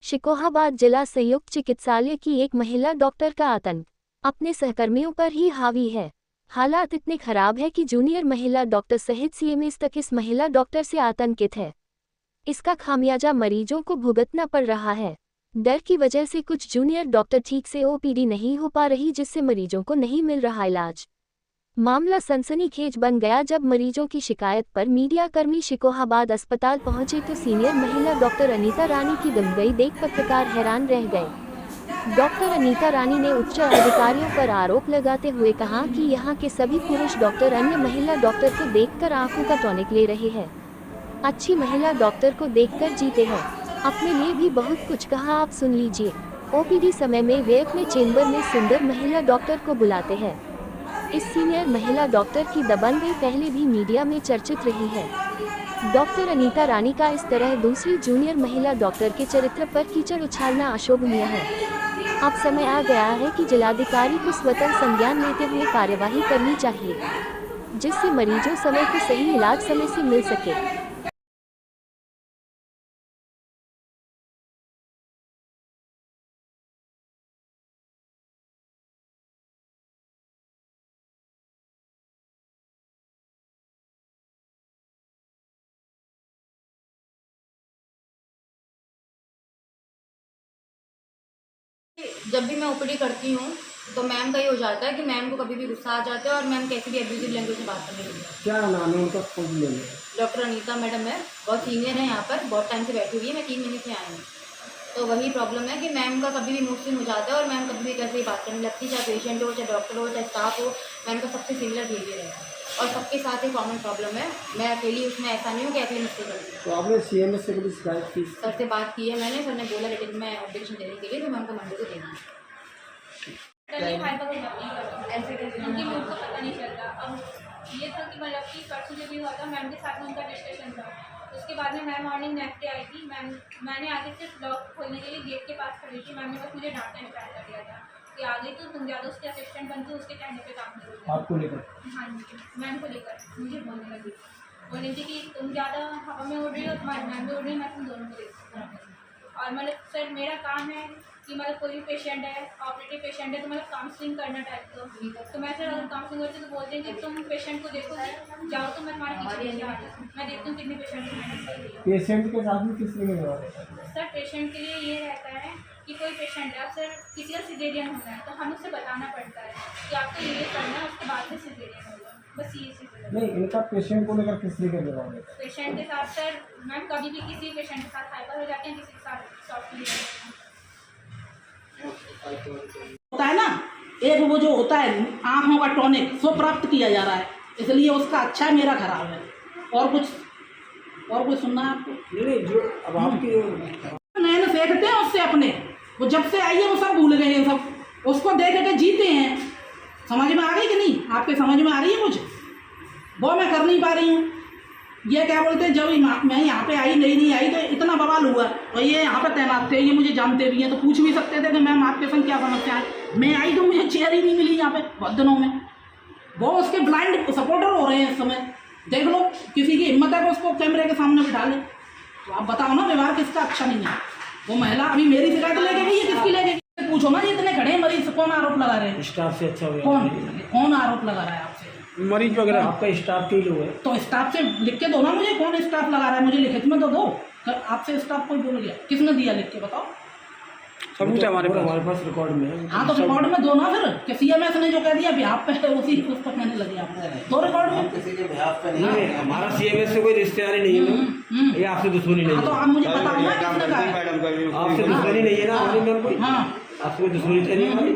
शिकोहाबाद जिला संयुक्त चिकित्सालय की एक महिला डॉक्टर का आतंक अपने सहकर्मियों पर ही हावी है। हालात इतने खराब है कि जूनियर महिला डॉक्टर सहित सीएमएस तक इस महिला डॉक्टर से आतंकित है। इसका खामियाजा मरीजों को भुगतना पड़ रहा है। डर की वजह से कुछ जूनियर डॉक्टर ठीक से ओपीडी नहीं हो पा रही, जिससे मरीजों को नहीं मिल रहा इलाज। मामला सनसनीखेज बन गया जब मरीजों की शिकायत पर मीडियाकर्मी शिकोहाबाद अस्पताल पहुंचे तो सीनियर महिला डॉक्टर अनीता रानी की दमगई देख पत्रकार हैरान रह गए। डॉक्टर अनीता रानी ने उच्च अधिकारियों पर आरोप लगाते हुए कहा कि यहां के सभी पुरुष डॉक्टर अन्य महिला डॉक्टर को देखकर आंखों का टॉनिक ले रहे हैं। अच्छी महिला डॉक्टर को देखकर जीते हैं। अपने लिए भी बहुत कुछ कहा, आप सुन लीजिए। ओपीडी समय में वे अपने चेंबर में सुंदर महिला डॉक्टर को बुलाते हैं। इस सीनियर महिला डॉक्टर की दबंगई पहले भी मीडिया में चर्चित रही है। डॉक्टर अनीता रानी का इस तरह दूसरी जूनियर महिला डॉक्टर के चरित्र पर कीचड़ उछालना अशोभनीय है। अब समय आ गया है कि जिलाधिकारी को स्वतः संज्ञान लेते हुए कार्यवाही करनी चाहिए, जिससे मरीजों समय को सही इलाज समय से मिल सके। जब भी मैं ओपीडी करती हूँ तो मैम का ये हो जाता है कि मैम को कभी भी गुस्सा आ जाता है और मैम कैसी भी एब्यूजिव लैंग्वेज में बात करने लगती है। क्या नाम है उनका? खोज लेंगे। डॉक्टर अनीता मैडम है, बहुत सीनियर है यहाँ पर, बहुत टाइम से बैठी हुई है। मैं 3 महीने से आई हूँ। तो वही प्रॉब्लम है कि मैम का कभी भी मूड स्विंग हो जाता है और मैम कभी भी कैसे ही बात करने लगती है, चाहे पेशेंट हो, चाहे डॉक्टर हो, चाहे स्टाफ हो। मैम का सबसे सिमिलर बिहेवियर है और सबके साथ ही कॉमन प्रॉब्लम है। मैं अकेली उसमें ऐसा नहीं हूँ कि अकेली मुझसे करती हूँ। तो आपने सीएमएस से कभी शिकायत की? सर से बात की है मैंने, सर ने बोला रिटर्न में ऑब्जेक्शन देने के लिए, तो मैं उनको मंडे को देंगी। ऐसे कैसे उनकी मूड को पता नहीं चलता। अब ये था कि मतलब कि परसों जो भी हुआ था मैम के साथ में उनका डिस्कशन था। उसके बाद में ma'am morning next day I थी। मैंने आगे से लॉक खोलने के लिए गेट के पास खड़ी थी। मैम ने बस मुझे डांटना स्टार्ट कर दिया था कि आ गई तो तुम ज़्यादा उसके असिस्टेंट बनती हो, उसके कहने पे काम करोगे। आपको लेकर? हाँ जी, मैम को लेकर मुझे बोलने लगी। बोल रही थी कि तुम ज़्यादा हवा में उड़ रही हो, तुम्हारी मैम भी उड़ रही है, मैं तुम दोनों को देखती। और मतलब सर मेरा काम है कि मतलब कोई भी पेशेंट है, ऑपरेटिव पेशेंट है, तो मतलब काउंसलिंग करना टाइप का। तो मैं सर अगर काउंसलिंग करती तो बोलते हैं कि तुम पेशेंट को देखो, जाओ तो मैं तुम्हारे पीछे आ जाती हूँ। मैं देखती हूँ कितने पेशेंट को। पेशेंट के साथ में किस तरह का व्यवहार होता है? सर पेशेंट के लिए ये रहता है कि कोई पेशेंट है, सर किसी का सिजेरियन होना है तो हमें उसे बताना पड़ता है कि आपको ये करना है, उसके बाद में सिजेरियन होगा। बस ये चीज़ नहीं, इनका पेशेंट को लेकर किस तरह का व्यवहार होता है? पेशेंट के साथ सर मैम कभी भी किसी पेशेंट के साथ हाइपर हो जाते हैं, किसी के साथ सॉफ्टली होता है ना। एक वो जो होता है आँखों का टॉनिक, वो प्राप्त किया जा रहा है, इसलिए उसका अच्छा है, मेरा खराब है। और कुछ सुनना है आपको? नहीं, जो अब आपकी नए सीखते हैं उससे अपने, वो जब से आई है वो सब भूल गए हैं, सब उसको देख के जीते हैं। समझ में आ गई कि नहीं? आपके समझ में आ रही है कुछ? वो मैं कर नहीं पा रही हूँ। ये क्या बोलते हैं, जब मैं यहाँ पे आई नहीं आई तो इतना बवाल हुआ और ये यहाँ पे तैनात थे, ये मुझे जानते भी हैं, तो पूछ भी सकते थे कि मैम आपके संग क्या समस्या है। मैं आई तो मुझे चेयर ही नहीं मिली यहाँ पे बहुत दिनों में। वो उसके ब्लाइंड सपोर्टर हो रहे हैं इस समय। देख लो, किसी की हिम्मत है कि उसको कैमरे के सामने बिठा ले। तो आप बताओ ना, व्यवहार किसका अच्छा नहीं है? वो महिला अभी मेरी शिकायत लेके गई है, किसकी लेके गई? पूछो ना, इतने खड़े हैं मरीज, कौन आरोप लगा रहे हैं? स्टाफ से अच्छा कौन आरोप लगा रहा है आपसे? मरीज वगैरह आपका स्टाफ के लोग है तो स्टाफ से लिख के दो ना मुझे, कौन स्टाफ लगा रहा है? मुझे लिखित में तो दो। आपसे स्टाफ कोई बोल गया, किसने दिया लिख के बताओ? सबूत है हमारे पास रिकॉर्ड में है। हाँ तो रिकॉर्ड में दो ना फिर, कि सीएमएस ने जो कह दिया बिहाफ पे है, उसी उस पर कहने लगे आप। दो रिकॉर्ड में। किसी के बिहाफ पे नहीं नहीं, है। हमारा सीएमएस से कोई रिश्तेदारी नहीं है, ये आपसे दुश्मनी नहीं हाँ तो है। आप मुझे बताओ ना किसने कहा है? आपसे दुश्मनी नहीं है ना हमारी मैम कोई? हाँ आपसे कोई दुश्मनी तो नहीं है हमारी।